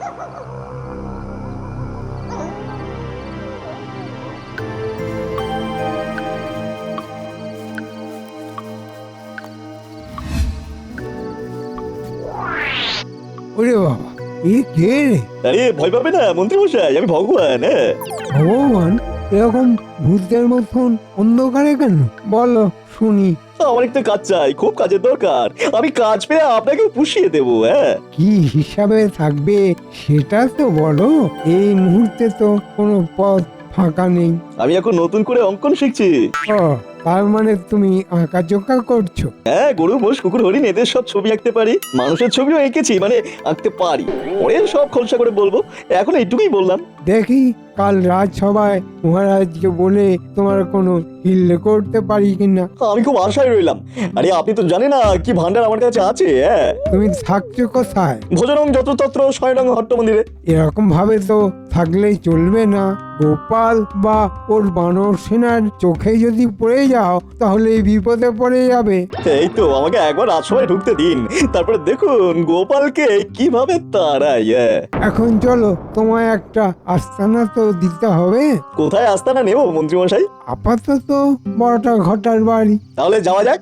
ওরে বাবা, এ কে রে? আরে ভয় পাবে না মন্ত্রী মশাই, আমি ভগবান। হ্যাঁ ভগবান, এরকম ভূতের মতন অন্ধকারে কেন? বলো শুনি। আমার একটা কাজ চাই, খুব কাজের দরকার। আমি কাজ পেয়ে আপনাকে পুষিয়ে দেবো। হ্যাঁ কি হিসাবে থাকবে সেটা তো বলো। এই মুহূর্তে তো কোনো পথ ফাঁকা নেই। আমি এখন নতুন করে অঙ্কন শিখছি। ও, তার মানে তুমি আঁকাঝোঁকা করছো? হ্যাঁ, গরু মোষ কুকুর হরিণ এদের সব ছবি আঁকতে পারি, মানুষের ছবিও এঁকেছি, মানে আঁকতে পারি। পরে সব খোলসা করে বলবো, এখন এইটুকুই বললাম। দেখি কাল রাজসভায় মহারাজকে বলে তোমার কোনো হিল করতে পারি কিনা। আমি খুব আশায় রইলাম। আরে আপনি তো জানেন না কি ভান্ডার আমার কাছে আছে। হ্যাঁ, তুমি থাকছো কোথায়? ভোজনং যত্রতত্র শয়নং হট্ট মন্দিরে। এরকম ভাবে তো থাকলেই চলবে না। গোপাল বা ওর বানর সেনার চোখে যদি পড়ে যাও তাহলে বিপদে পড়ে যাবে। এই তো আমাকে একবার রাজসভায় ঢুকতে দিন, তারপরে দেখুন গোপালকে কিভাবে তাড়াই। এখন চলো, তোমায় একটা আস্তানা তো দিতে হবে। কোথায় আস্তানা নেব মন্ত্রী মশাই? আপাতত বড়টা ঘটার বাড়ি। তাহলে যাওয়া যাক।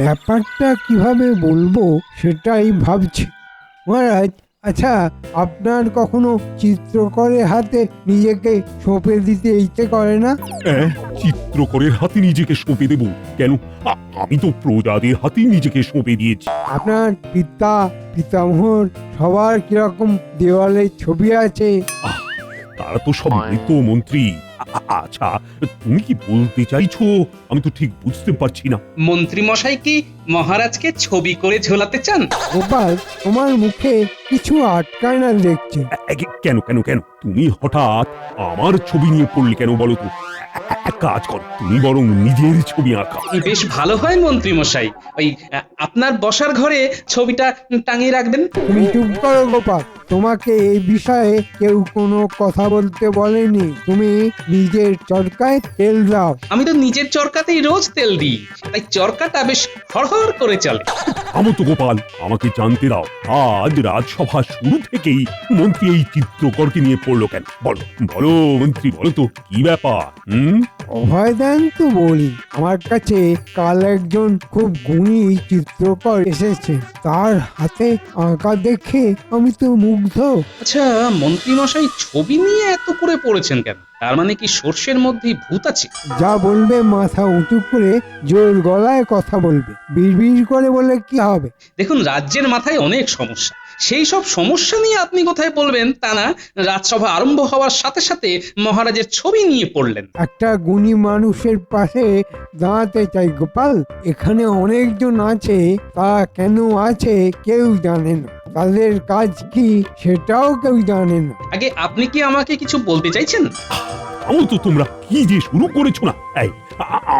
ব্যাপারটা কিভাবে বলবো সেটাই ভাবছি। মহারাজ, আচ্ছা, আপনার কখনো চিত্রকরের হাতে নিজেকে সঁপে দিতে ইচ্ছে করে না? চিত্রকরের হাতে নিজেকে সঁপে দেব কেন? আমি তো প্রজাদের হাতে নিজেকে সঁপে দিয়েছি। আপনার পিতা পিতামহর সবার কিরকম দেওয়ালে ছবি আছে? তারা তো সব মৃত মন্ত্রী। আচ্ছা, তুমি কি বলতে চাইছো আমি তো ঠিক বুঝতে পারছি না। মন্ত্রী মশাই কি মহারাজকে ছবি করে ঝোলাতে চান? গোপাল, তোমার মুখে কিছু আটকায় না দেখছি। কেন কেন কেন তুমি হঠাৎ আমার ছবি নিয়ে পড়লে কেন বলো তো? এক কাজ করো, তুমি বরং নিজের ছবি আঁকা। বেশ ভালো হয় মন্ত্রী মশাই। ওই আপনার বসার ঘরে ছবিটা টাঙিয়ে রাখবেন। তুমি চুপ করো গোপাল, তোমাকে এই বিষয়ে কেউ কোনো কথা বলতে বলেনি। তুমি নিজের চরকায় তেল দাও। আমি তো নিজের চরকাতেই রোজ তেল দিই, তাই চরকাটা বেশ হড়হড় করে চলে। থামো তো গোপাল, আমাকে জানতে দাও, আজ রাজসভা শুরু থেকেই মন্ত্রী এই চিত্রকরকে নিয়ে পড়লো কেন? বলো বলো মন্ত্রী, বলো তো কি ব্যাপার? অভয় দেন তো বলি। আমার কাছে কাল একজন খুব গুণী চিত্রকর এসেছে, তার হাতে আঁকা দেখে আমি তো মুগ্ধ। আচ্ছা মন্ত্রী মশাই ছবি নিয়ে এত করে পড়েছেন কেন? তার মানে কি সর্ষের মধ্যেই ভূত আছে? যা বলবে মাথা উঁচু করে জোর গলায় কথা বলবে। বিড়বিড় করে বলে কি হবে? দেখুন, রাজ্যের মাথায় অনেক সমস্যা, সেই সব সমস্যা নিয়ে আপনি কোথায় বলবেন তা না, রাজসভা আরম্ভ হওয়ার সাথে সাথে মহারাজের ছবি নিয়ে পড়লেন। একটা গুণী মানুষের পাশে দাঁড়াতে চাই গোপাল। এখানে অনেকজন আছে, তা কেন আছে কেউ জানে না। তাদের কাজ কি সেটাও কেউ জানে না। আগে আপনি কি আমাকে কিছু বলতে চাইছেন? থামো তো তোমরা, কি যে শুরু করেছো না। এই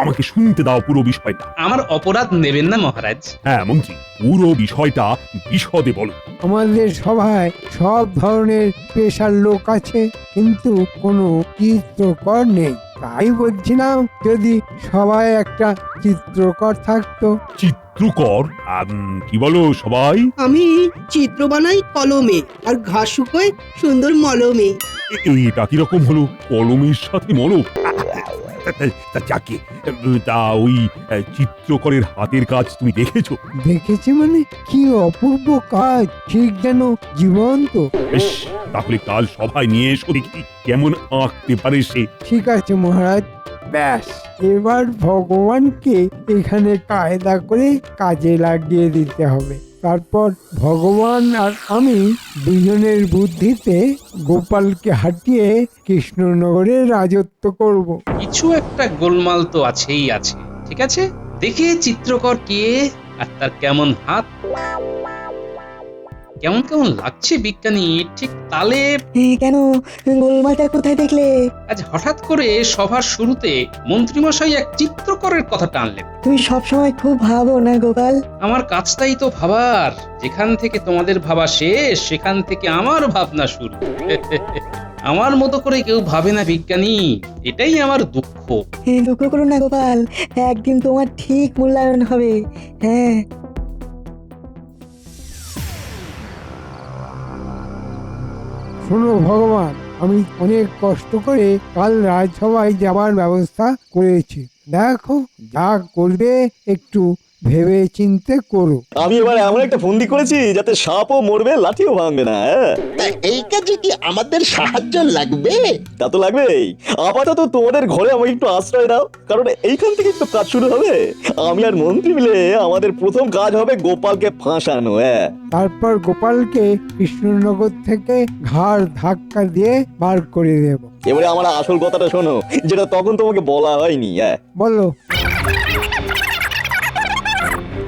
আমাকে শুনতে দাও পুরো বিষয়টা। আমার অপরাধ নেবেন না মহারাজ। হ্যাঁ মন্ত্রী, পুরো বিষয়টা বিশদে বলো। আমাদের সভায় সব ধরনের পেশার লোক আছে, কিন্তু কোনো চিত্রকর নেই। তাই বলছিলাম যদি সবাই একটা চিত্রকর থাকতো। চিত্রকর? কি বলো সবাই? আমি চিত্র বানাই কলমে আর ঘাস শুকোয় সুন্দর মলমে। এটা কিরকম হলো, কলমের সাথে মলম? তা যাকে তা ওই চিত্রকরের হাতের কাজ তুমি দেখেছো? দেখেছি মানে কি অপূর্ব কাজ, ঠিক যেন জীবন্ত। বেশ, তাহলে কাল সবাই নিয়ে এসো, দেখি কেমন আঁকতে পারে সে। ঠিক আছে মহারাজ। ব্যাস, এবার ভগবানকে এখানে কায়দা করে কাজে লাগিয়ে দিতে হবে। তারপর ভগবান আর আমি দুজনের বুদ্ধিতে গোপালকে হাঁটিয়ে কৃষ্ণনগরে রাজত্ব করব। কিছু একটা গোলমাল তো আছেই আছে। ঠিক আছে, দেখি চিত্রকর কে আর তার কেমন হাত। কেমন কেমন লাগছে বিজ্ঞানী, ঠিক তালে। কেন গোলমালটা কোথায় দেখলে? আজ হঠাৎ করে সভার শুরুতে মন্ত্রীমশাই এক চিত্রকরের কথা টানলেন। তুমি সবসময় খুব ভাবো না গোপাল? আমার কাজটাই তো ভাবার। যেখান থেকে তোমাদের ভাবা শেষ, সেখান থেকে আমার ভাবনা শুরু। আমার মতো করে কেউ ভাবে না বিজ্ঞানী, এটাই আমার দুঃখ। দুঃখ করো না গোপাল, একদিন তোমার ঠিক মূল্যায়ন হবে। হ্যাঁ, শোনো ভগবান, আমি অনেক কষ্ট করে কাল রাজসভায় যাবার ব্যবস্থা করেছি। দেখো, যা করবে একটু ভেবে চিন্তে করো। আমি এবার এমন একটা ফন্দি করেছি যাতে সাপও মরবে, লাঠিও ভাঙবে না। হ্যাঁ, তা এই কাজে কি আমাদের সাহায্য লাগবে? তা তো লাগবেই। আপাতত তোমাদের ঘরে আমাকে একটু আশ্রয় দাও, কারণ এইখান থেকে একটু কাজ শুরু হবে। আমি আর মন্ত্রী মিলে আমাদের প্রথম কাজ হবে গোপালকে ফাঁসানো। হ্যাঁ, তারপর গোপালকে কৃষ্ণনগর থেকে ঘাড় ধাক্কা দিয়ে বার করে দেব। এবারে আমার আসল কথাটা শোনো, যেটা তখন তোমাকে বলা হয়নি। হ্যাঁ, বলো,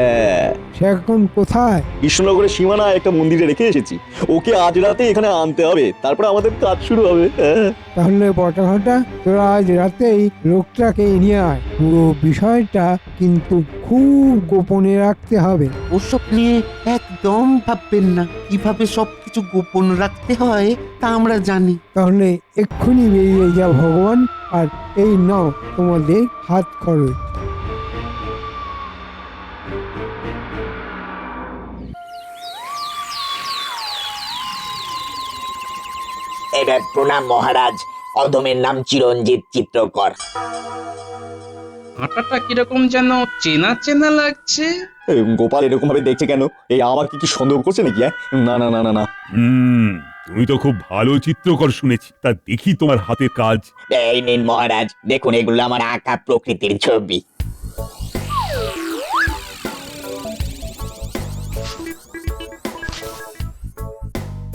হ্যাঁ, সে এখন কোথায়? কৃষ্ণনগরের সীমানায় একটা মন্দিরে রেখে এসেছি। ওকে আজ রাতে এখানে আনতে হবে, তারপর আমাদের কাজ শুরু হবে। হ্যাঁ, তাহলে বটাঘটা তোরা আজ রাতেই লোকটাকে নিয়ে আয়। পুরো বিষয়টা কিন্তু খুব গোপনে রাখতে হবে। ওসব নিয়ে একদম ভাববেন না। কিভাবে সবকিছু গোপন রাখতে হয় তা আমরা জানি। তাহলে এক্ষুনি বেরিয়ে যা ভগবান, আর এই নাও তোমাদের হাত খরচ। এবার প্রণাম মহারাজ। অধমের নাম চিরঞ্জিত চিত্রকর। হাঁটাটা কিরকম যেন চেনা চেনা লাগছে। গোপাল এরকম ভাবে দেখছে কেন? এই আমাকে কি সন্দেহ করছে নাকি? না না না না না। তুমি তো খুব ভালো চিত্রকর শুনেছি, তা দেখি তোমার হাতের কাজ। এই নিন মহারাজ, দেখুন এগুলো আমার আঁকা প্রকৃতির ছবি।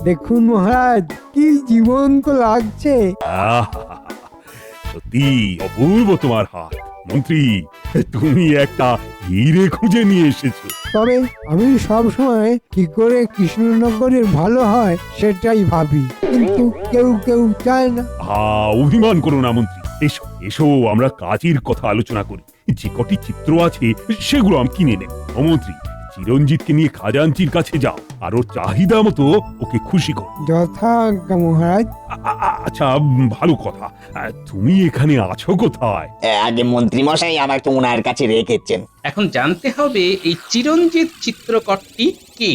দেখুন মহারাজ, কি জীবন্ত লাগছে। আহা! সত্যি অপূর্ব তোমার হাত। মন্ত্রী, তুমি একটা হিরে খুঁজে নিয়ে এসেছো। তবে আমি সব সময় কি করে কৃষ্ণনগরের ভালো হয় সেটাই ভাবি, কিন্তু কেউ কেউ চায় না। অভিমান করো না মন্ত্রী, এসো এসো, আমরা কাজের কথা আলোচনা করি। যে কটি চিত্র আছে সেগুলো আমি কিনে নেব। মন্ত্রী, চিরঞ্জিতকে নিয়ে খাজাঞ্চির কাছে যাও, আর ওর চাহিদা মতো ওকে খুশি করো। যথাজ্ঞা মহারাজ। আচ্ছা, ভালো কথা। তুমি এখানে আছো কোথায়? আগে মন্ত্রী মশাই আমাকে ওনার কাছে রেখেছেন। এখন জানতে হবে এই চিরঞ্জিত চিত্রকরটি কে।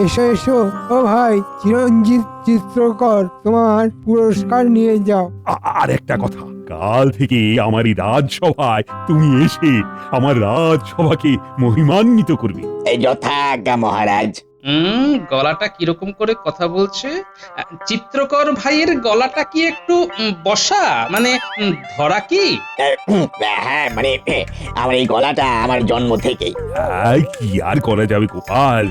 এসো এসো, ও ভাই চিরঞ্জিত চিত্রকর, তোমার পুরস্কার নিয়ে যাও। আর একটা কথা, কাল থেকে আমার এই রাজসভায় তুমি এসে আমার রাজসভাকে মহিমান্বিত করবে। এই যথাজ্ঞা মহারাজ। গলাটা কিরকম করে কথা বলছে? চিত্রকর ভাইয়ের গলাটা কি একটু বসা, মানে ধরা কি? হ্যাঁ, মানে আমার এই গলাটা আমার জন্ম থেকেই। কি আর করা যাবে গোপাল,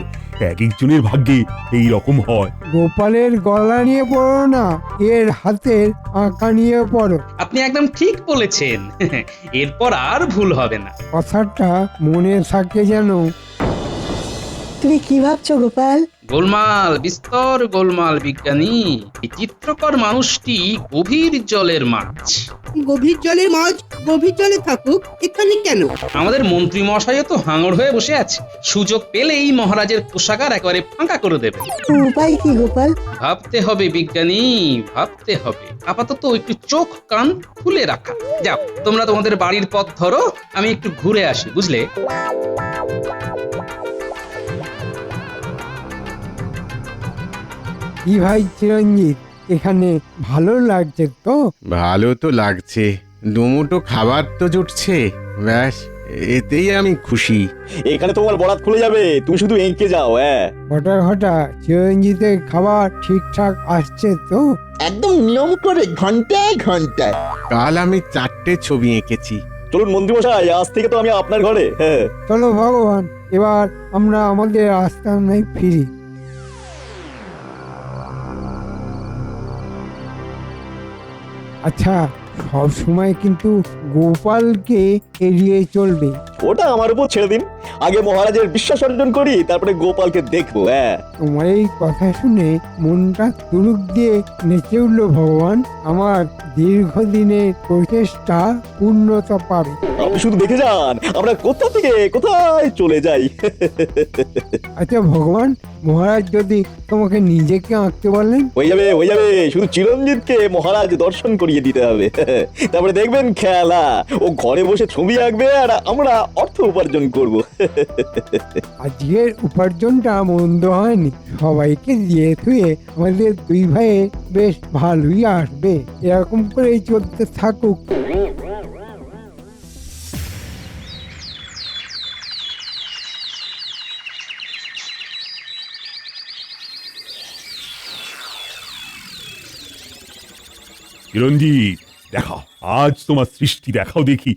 এক একজনের ভাগ্যে এই রকম হয়। গোপালের গলা নিয়ে পড়ো না, এর হাতের আঁকা নিয়ে পড়ো। আপনি একদম ঠিক বলেছেন। এরপর আর ভুল হবে না। কথাটা মনে থাকে যেন। তুমি কি ভাবছো গোপাল? গোলমাল, বিস্তর গোলমাল বিজ্ঞানী। এই চিত্রকর মানুষটি গভীর জলের মাছ। গভীর জলের মাছ গভীর জলে থাকুক, এখানে কেন? আমাদের মন্ত্রী মশাইও তো হাঙড় হয়ে বসে আছে, সুযোগ পেলেই মহারাজের কোষাগার একেবারে ফাঁকা করে দেবে। উপায় কি গোপাল? ভাবতে হবে বিজ্ঞানী, ভাবতে হবে। আপাতত একটু চোখ কান খুলে রাখা। যাও, তোমরা তোমাদের বাড়ির পথ ধরো, আমি একটু ঘুরে আসি, বুঝলে? কি ভাই চিরঞ্জিত, এখানে ভালো লাগছে তো? ভালো তো লাগছে, দুমুটো খাবার তো জুটছে, ব্যাস এতেই আমি খুশি। এখানে তোমার বরাত খুলে যাবে, তুমি শুধু এঁকে যাও। হ্যাঁ, ঘটা চিরঞ্জিতের খাবার ঠিকঠাক আসছে তো? একদম নিয়ম করে ঘন্টায় ঘন্টায়। কাল আমি 4টে ছবি এঁকেছি। চলুন মন্ত্রীমশাই, আজ থেকে তো আমি আপনার ঘরে। হ্যাঁ, চলো ভগবান, এবার আমরা আমাদের আস্তানায় ফিরি। আচ্ছা, সব সময় কিন্তু গোপালকে এড়িয়ে চলবে। ওটা আমার উপর ছেড়ে দিন। আগে মহারাজের বিশ্বাস অর্জন করি, তারপরে গোপালকে দেখবো। হ্যাঁ, তোমার এই কথা শুনে মনটা তুলুক দিয়ে নেচে উঠল ভগবান। আমার দীর্ঘদিনের প্রচেষ্টা পূর্ণতা পাবে। আপনি শুধু দেখে যান আমরা কোথা থেকে কোথায় চলে যাই। আচ্ছা ভগবান, মহারাজ যদি তোমাকে নিজেকে আঁকতে বলেন? হয়ে যাবে, হয়ে যাবে। শুধু চিরঞ্জিতকে মহারাজ দর্শন করিয়ে দিতে হবে। তারপরে দেখবেন খেলা, ও ঘরে বসে ছবি আঁকবে আর আমরা অর্থ উপার্জন করব। আজকের উপার্জনটা মন্দ হয়নি, সবাইকে দিয়ে থুয়ে আমাদের দুই ভাইয়ে বেশ ভালোই আসবে। এরকম করেই চলতে থাকুক। চিরঞ্জিত, দেখাও আজ তোমার সৃষ্টি দেখাও দেখি।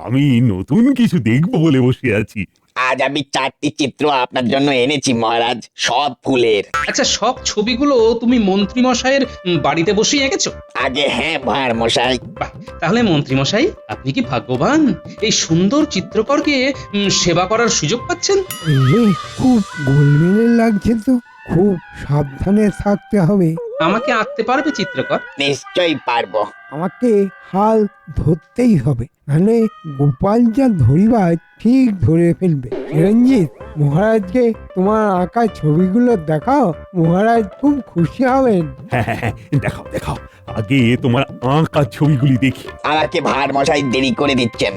আমি নতুন কিছু দেখবো বলে বসে আছি। আজ আমি 4টি চিত্র আপনার জন্য এনেছি মহারাজ, সব ফুলের। আচ্ছা, সব ছবিগুলো তুমি মন্ত্রী মশাইয়ের বাড়িতে বসেই এঁকেছো? আগে হ্যাঁ মহার মশাই। বাহ, তাহলে মন্ত্রী মশাই আপনি কি ভাগ্যবান, এই সুন্দর চিত্রকরকে সেবা করার সুযোগ পাচ্ছেন। এই রে, খুব গোলমেলে লাগছে তো, খুব সাবধানে থাকতে হবে। আমাকে আঁকতে পারবে চিত্রকর? নিশ্চয়ই পারবো। আমাকে হাল ধরতেই হবে, মানে গোপাল যা ধরিবার ঠিক ধরে ফেলবে। চিরঞ্জিত, মহারাজকে তোমার আঁকা ছবিগুলো দেখাও, মহারাজ খুব খুশি হবেন। হ্যাঁ, দেখাও দেখাও, আগে তোমার আঁকা ছবিগুলি দেখি। আমাকে ভার মশাই দেরি করে দিচ্ছেন।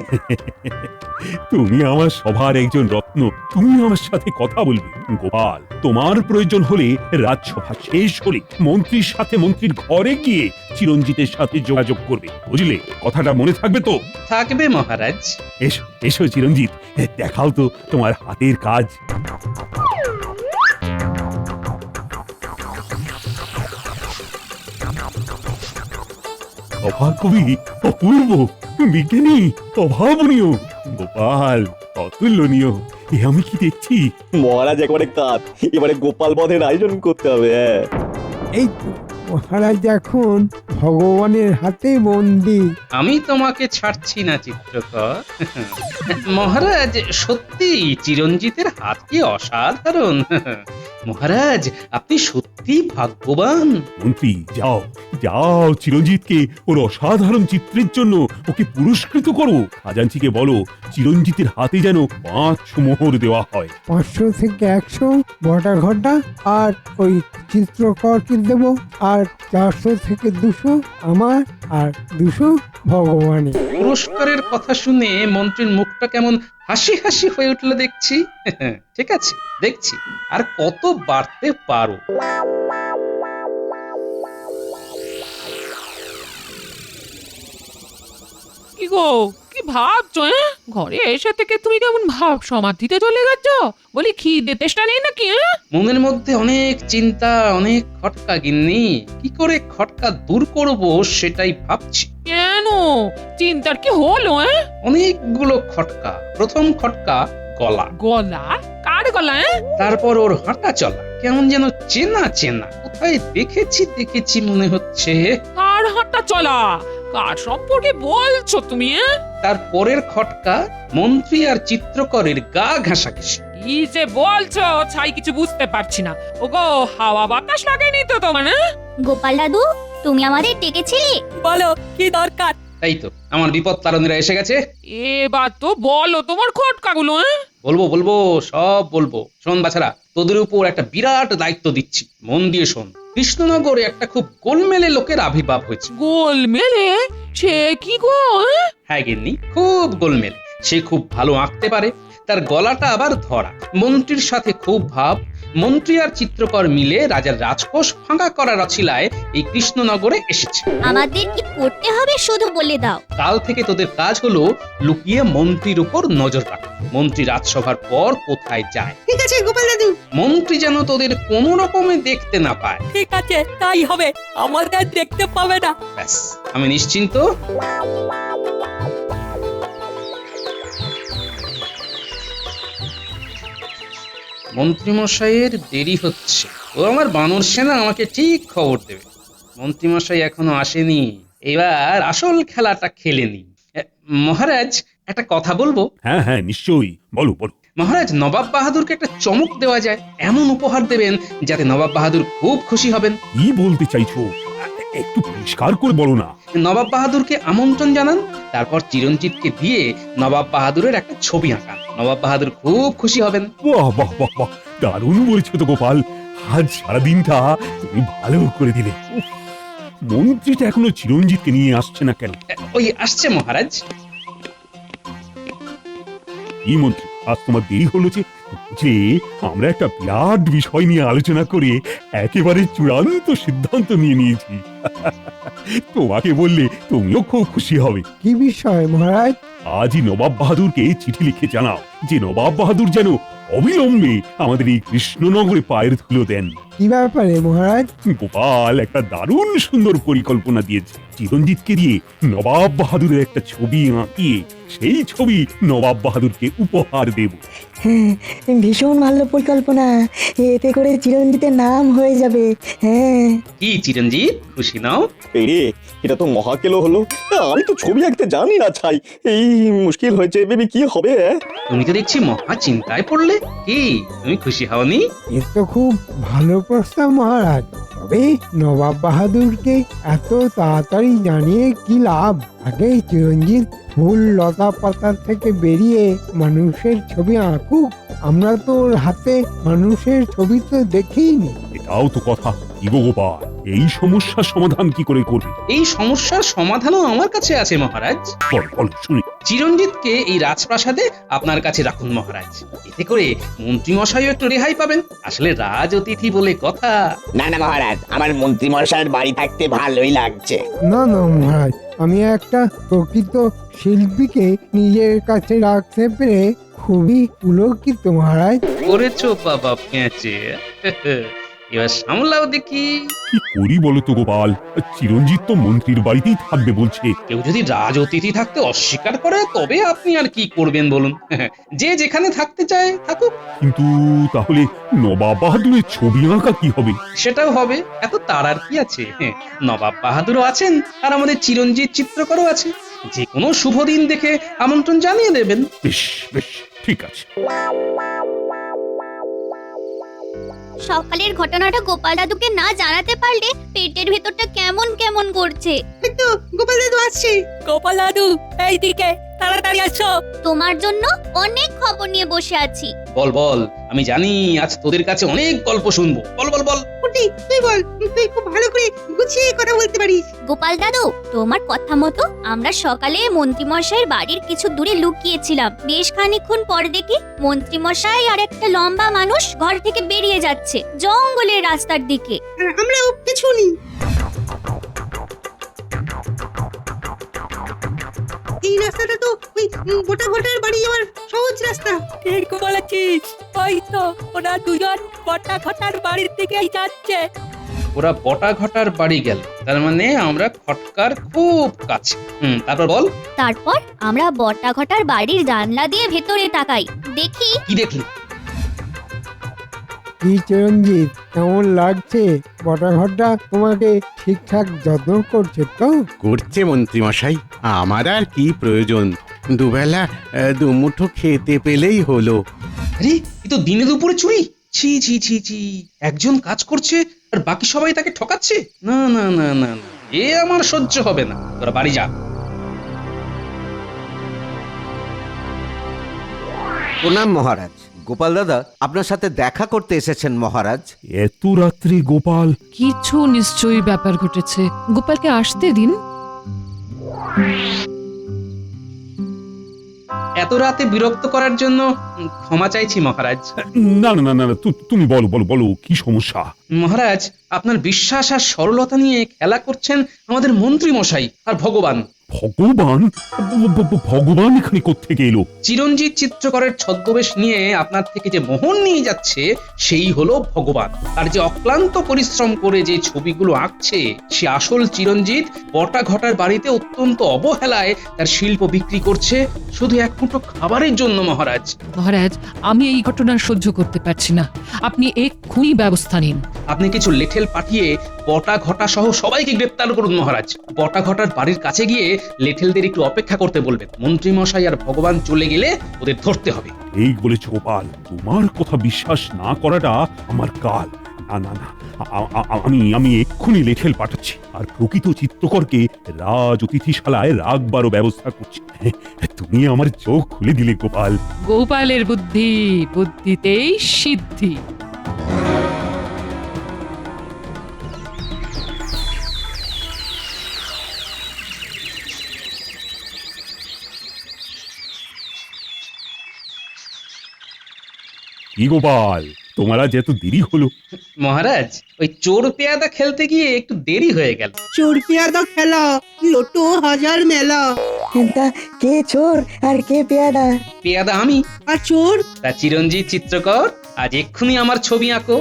তুমি আমার সবার একজন রত্ন, তুমি আমার সাথে কথা বলবে। গোপাল, তোমার প্রয়োজন হলে রাজসভা শেষ হলে মন্ত্রীর সাথে মন্ত্রীর ঘরে গিয়ে চিরঞ্জিতের সাথে যোগাযোগ করবে, বুঝলে? কথাটা মনে থাকবে তো? থাকবে মহারাজ। এসো এসো চিরঞ্জিত, দেখাও তো তোমার হাতের কাজ। অবাক কবি, অপূর্ব, বিজ্ঞানী, অভাবনীয়। গোপাল, অতুলনীয়। এ আমি কি দেখছি? মহারাজ একেবারে কাত, এবারে গোপাল বধের আয়োজন করতে হবে। হ্যাঁ, এই তো মহারাজ এখন ভগবানের হাতে বন্দি। আমি তোমাকে ছাড়ছি না চিত্রকর। মহারাজ, সত্যি চিরঞ্জিতের হাত কি অসাধারণ। মহারাজ, আপনি সত্যি ভাগ্যবান। মন্ত্রী, যাও যাও, চিরঞ্জিতকে ওর অসাধারণ চিত্রের জন্য ওকে পুরস্কৃত করো। খাজাঞ্চিকে বলো চিরঞ্জিতের হাতে যেন 5 মোহর দেওয়া হয়। 500 থেকে 100 বটা ঘটা, আর ওই চিত্রকরকে দেব, আর 400 থেকে 200 আমার, আর 200 ভগবানের। পুরস্কারের কথা শুনে মন্ত্রীর মুখটা কেমন হাসি হাসি হয়ে উঠলো দেখছি। ঠিক আছে, দেখছি আর কত বাড়তে পারো। কি গো, কি ভাবছো? ঘরে এসে থেকে তুমি কেমন ভাব সমাধিতে চলে গেছ? বলি খিদে তেষ্টা নেই নাকি? মনের মধ্যে অনেক চিন্তা, অনেক খটকা গিন্নি। কি করে খটকা দূর করব সেটাই ভাবছি। কেন, চিন্তার কি হলো? অনেকগুলো খটকা। প্রথম খটকা গলা। গলা? কার গলা? তারপর ওর হাঁটা চলা কেমন যেন চেনা চেনা, কোথায় দেখেছি দেখেছি মনে হচ্ছে। কার হাঁটা চলা? কার সম্পর্কে বলছো তুমি? তারপরের খটকা মন্ত্রী আর চিত্রকরের গা ঘাসাঘাসি। কি যে বলছো ছাই, কিছু বুঝতে পারছি না। ওগো, হাওয়া বাতাস লাগেনি তো তোমার? গোপাল দাদু, তুমি আমাদের ডেকেছিলে? বলো কি দরকার? তাই তো, আমার বিপদ তারণীরা এসে গেছে। এবার তো বলো তোমার খটকাগুলো। বলবো বলবো, সব বলবো। শোন বাছারা, তোদের উপর একটা বিরাট দায়িত্ব দিচ্ছি, মন দিয়ে শোন। কৃষ্ণনগরে একটা খুব গোলমেলে লোকের আবির্ভাব হয়েছে। গোলমেলে? সে কি গো? হ্যাঁ গিন্নি, খুব গোলমেলে। সে খুব ভালো আঁকতে পারে, তার গলাটা আবার ধরা। মন্ত্রীর সাথে খুব ভাব। মন্ত্রী আর চিত্রকর মিলে রাজার রাজকোষ ফাঁকা করার অছিলায় এই কৃষ্ণনগরে এসেছে। আমাদের কি করতে হবে শুধু বলে দাও। কাল থেকে তোদের কাজ হলো লুকিয়ে মন্ত্রীর উপর নজর রাখা। মন্ত্রী রাজসভার পর কোথায় যায়, ঠিক আছে গোপাল দাদু। মন্ত্রী যেন তোদের কোনো রকমে দেখতে না পায়। ঠিক আছে, তাই হবে। আমাদের দেখতে পাবে না। ব্যাস, আমি নিশ্চিন্ত। মন্ত্রীমশাইয়ের দেরি হচ্ছে। ও আমার বানর সেনা আমাকে ঠিক খবর দেবে। মন্ত্রীমশাই এখনো আসেনি, এবার আসল খেলাটা খেলে নি। মহারাজ, একটা কথা বলবো? হ্যাঁ হ্যাঁ নিশ্চয়ই, বলো বলো। মহারাজ, নবাব বাহাদুরকে একটা চমক দেওয়া যায়। এমন উপহার দেবেন যাতে নবাব বাহাদুর খুব খুশি হবেন। কি বলতে চাইছো? একটু পরিষ্কার করে বলো না। নবাব বাহাদুরকে আমন্ত্রণ জানান, তারপর চিরঞ্জিতকে দিয়ে নবাব বাহাদুরের একটা ছবি আঁকান। নবাব বাহাদুর খুব খুশি হবেন। বাহ বাহ বাহ বাহ, দারুণ বলেছো তো গোপাল। আজ সারাদিনটা তুমি ভালো করে দিলে। উফ, মন্ত্রীটা এখনো চিরঞ্জিতকে নিয়ে আসছে না কেন? ওই আসছে মহারাজ। কি মন্ত্রী, আজ তোমার দেরি হলো যে? যে আমরা একটা বিরাট বিষয় নিয়ে আলোচনা করে একেবারে চূড়ান্ত সিদ্ধান্ত নিয়ে নিয়েছি। তোমাকে বললে তুমিও খুব খুশি হবে। কি বিষয় মহারাজ? আজই নবাব বাহাদুরকে চিঠি লিখে জানাও যে নবাব বাহাদুর যেন অবিলম্বে আমাদের এই কৃষ্ণনগরে পায়ের ধুলো দেন। কি ব্যাপারে মহারাজ? গোপাল একটা দারুণ সুন্দর পরিকল্পনা দিয়েছে। চিরঞ্জিতকে দিয়ে নবাব বাহাদুরের একটা ছবি আঁকিয়ে সেই ছবি নবাব বাহাদুরকে উপহার দেব। হ্যাঁ, ভীষণ ভালো পরিকল্পনা। এতে করে চিরঞ্জিতের নাম হয়ে যাবে। হ্যাঁ। কি চিরঞ্জিত, খুশি নাও? এই রে, এটা তো মহাকেলো হলো। আমি তো ছবি আঁকতে জানি না ছাই। এই মুশকিল হয়েছে, বেবি কি হবে? তুমি তো দেখছি মহা চিন্তায় পড়লে। কি, তুমি খুশি হওনি? এ তো খুব ভালো প্রস্তাব মহারাজ, তবে নবাব বাহাদুরকে এত তাড়াতাড়ি জানিয়ে কি লাভ? আগে চিরঞ্জিত ফুল লতা পাতা থেকে বেরিয়ে মানুষের ছবি আঁকুক। আমরা তো ওর হাতে মানুষের ছবি তো দেখিনি। এটাও তো কথা। কি গো গোপাল, এই সমস্যার সমাধান কি করে করবে? এই সমস্যার সমাধানও আমার কাছে আছে মহারাজ। বলো বলো শুনি। চিরঞ্জিতকে এই রাজপ্রাসাদে আপনার কাছে রাখুন মহারাজ। এতে করে মন্ত্রী মশাইও একটু রেহাই পাবেন। আসলে রাজ অতিথি বলে কথা। না না মহারাজ, আমার মন্ত্রী মশাইয়ের বাড়ি থাকতে ভালোই লাগছে। না না মহারাজ, আমি একটা প্রকৃত শিল্পীকে নিজের কাছে রাখতে পেরে খুবই পুলকিত মহারাজ। করেছো বাবা পেঁচে। এবার সামলাও দেখি। কি করি বলো তো গোপাল? চিরঞ্জিত তো মন্ত্রীর বাড়িতেই থাকবে বলছে। কেউ যদি রাজ অতিথি থাকতে অস্বীকার করে তবে আপনি আর কি করবেন বলুন? যে যেখানে থাকতে চায় থাকুক। কিন্তু তাহলে নবাব বাহাদুরের ছবি আঁকা কি হবে? সেটাও হবে, এত তাড়ার কি আছে? নবাব বাহাদুরও আছেন আর আমাদের চিরঞ্জিত চিত্রকরও আছে। যে কোনো শুভ দিন দেখে আমন্ত্রণ জানিয়ে দেবেন। বেশ বেশ, ঠিক আছে। সকালের ঘটনাটা গোপাল দাদুকে না জানাতে পারলে পেটের ভেতরটা কেমন কেমন করছে। তো গোপাল দাদু আসছে। গোপাল দাদু এইদিকে তাড়াতাড়ি আসো। তোমার জন্য অনেক খবর নিয়ে বসে আছি। বল বল, আমি জানি আজ তোদের কাছে অনেক গল্প শুনবো। বল বল বল। কুটি, তুই বল, তুই খুব ভালো করে গুছিয়ে কথা বলতে পারিস। গোপাল দাদু, তোমার কথা মতো আমরা সকালে মন্ত্রীমশাইয়ের বাড়ির কিছু দূরে লুকিয়েছিলাম। বেশ খানিকক্ষণ পর দেখি মন্ত্রীমশাই আর একটা লম্বা মানুষ ঘর থেকে বেরিয়ে যাচ্ছে জঙ্গলের রাস্তার দিকে। আর আমরাও কিছু নি। এই রাস্তাটা তো ওই গোটা ঘটার বাড়ি যাওয়ার সহজ রাস্তা। ঠিক বলেছিস, ওই তো ওরা দুজন বটা ঘটার বাড়ির দিকেই যাচ্ছে। ওরা বটা ঘটার বাড়ি গেল, তার মানে আমরা খটকার খুব কাছে। তারপর বল। তারপর আমরা বটা ঘটার বাড়ির জানলা দিয়ে ভেতরে তাকাই, দেখি। কি দেখলি? কি চিরঞ্জিত, কেমন লাগছে? বটাঘরটা তোমাকে ঠিকঠাক যত্ন করছে তো? করছে মন্ত্রী মশাই, আমার আর কি প্রয়োজন? দুবেলা দুমুঠো খেতে পেলেই হলো। আরে, এ তো দিনে দুপুরে চুরি। ছি ছি ছি ছি, একজন কাজ করছে আর বাকি সবাই তাকে ঠকাচ্ছে। না না না না না, এ আমার সহ্য হবে না। তোরা বাড়ি যা। প্রণাম মহারাজ। গোপাল দাদা আপনার সাথে দেখা করতে এসেছেন মহারাজ। এত রাত্রে গোপাল? কিছু নিশ্চয়ই ব্যাপার ঘটেছে, গোপালকে আসতে দিন। এত রাতে বিরক্ত করার জন্য ক্ষমা চাইছি মহারাজ। না না না না, তুমি বলো বলো বলো, কি সমস্যা? মহারাজ, আপনার বিশ্বাস আর সরলতা নিয়ে খেলা করছেন আমাদের মন্ত্রী মশাই আর ভগবান। ভগবান? ভগবান এখানে কোত্থেকে এলো? চিরঞ্জিত চিত্রকরের ছদ্মবেশ নিয়ে আপনার থেকে যে মোহন নিয়ে যাচ্ছে সেই হলো ভগবান। আর যে অক্লান্ত পরিশ্রম করে যে ছবিগুলো আঁকছে সে আসল চিরঞ্জিত বটা ঘটার বাড়িতে অত্যন্ত অবহেলায় তার শিল্প বিক্রি করছে শুধু এক মুঠো খাবারের জন্য। মহারাজ মহারাজ, আমি এই ঘটনা সহ্য করতে পারছি না, আপনি এক্ষুনি ব্যবস্থা নিন। আপনি কিছু লেঠেল পাঠিয়ে বটা ঘটা সহ সবাইকে গ্রেপ্তার করুন মহারাজ। বটা ঘটার বাড়ির কাছে গিয়ে লেঠেলদের একটু অপেক্ষা করতে বলবেন। মন্ত্রী মশাই আর ভগবান চলে গেলে ওদের ধরতে হবে। এই বলেছ গোপাল, তোমার কথা বিশ্বাস না করাটা আমার কাল। না না না, আমি এক্ষুনি লেঠেল পাঠাচ্ছি আর প্রকৃত চিত্রকরকে রাজ অতিথিশালায় রাখবারও ব্যবস্থা করছি। তুমি আমার চোখ খুলে দিলে গোপাল। গোপালের বুদ্ধি, বুদ্ধিতেই সিদ্ধি। কি গোপাল, তোমার আজ এত দেরি হলো? মহারাজ, ওই চোর পেয়াদা খেলতে গিয়ে একটু দেরি হয়ে গেল। চোর পেয়াদা খেলা, লোটো হাজার মেলা। তা কে চোর আর কে পেয়াদা? পেয়াদা আমি, আর চোর তা চিরঞ্জিত চিত্রকর। আজ এক্ষুনি আমার ছবি আঁকো।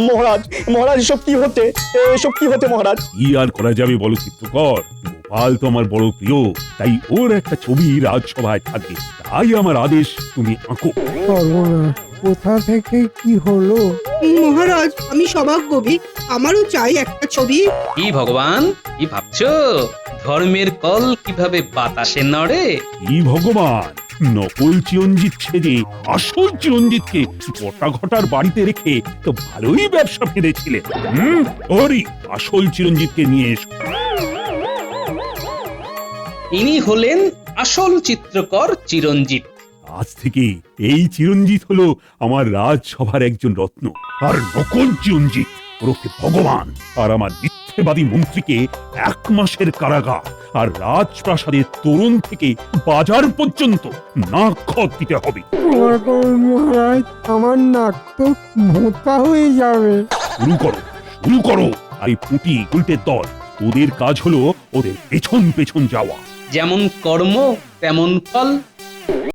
মহারাজ, মহারাজ এসব কি হচ্ছে? এসব কি হচ্ছে মহারাজ? কি আর করা যাবে বলো চিত্রকর, গোপাল তো আমার বড় প্রিয়, তাই ওর একটা ছবি রাজসভায় থাকবে, তাই আমার আদেশ তুমি আঁকো। সর্বনাশ, কোথা থেকে কি হলো? মহারাজ, আমি সভাজ্ঞবি, আমারও চাই একটা ছবি। কি ভগবান, কি ভাবছো? ধর্মের কল কিভাবে বাতাসে নড়ে? কি ভগবান, নকল চিরঞ্জিত ছেড়ে আসল চিরঞ্জিতকে গোটা ঘটার বাড়িতে রেখে তো ভালোই ব্যবসা ফেলেছিলে। ওরই আসল চিরঞ্জিতকে নিয়ে এসো। ইনি হলেন আসল চিত্রকর চিরঞ্জিত। আজ থেকে এই চিরঞ্জিত হলো আমার রাজসভার একজন রত্ন, আর নকল চিরঞ্জিত ওরফে ভগবান আর আমার মিথ্যেবাদী মন্ত্রীকে 1 মাসের কারাগার আর রাজপ্রাসাদের তোরণ থেকে বাজার পর্যন্ত নাক খত দিতে হবে। ক্ষমা করুন মহারাজ, আমার নাক তো ভোঁতা হয়ে যাবে। শুরু করো, শুরু করো। আর এই পুঁটি উল্টে দল, তোদের কাজ হলো ওদের পেছন পেছন যাওয়া। যেমন কর্ম তেমন ফল।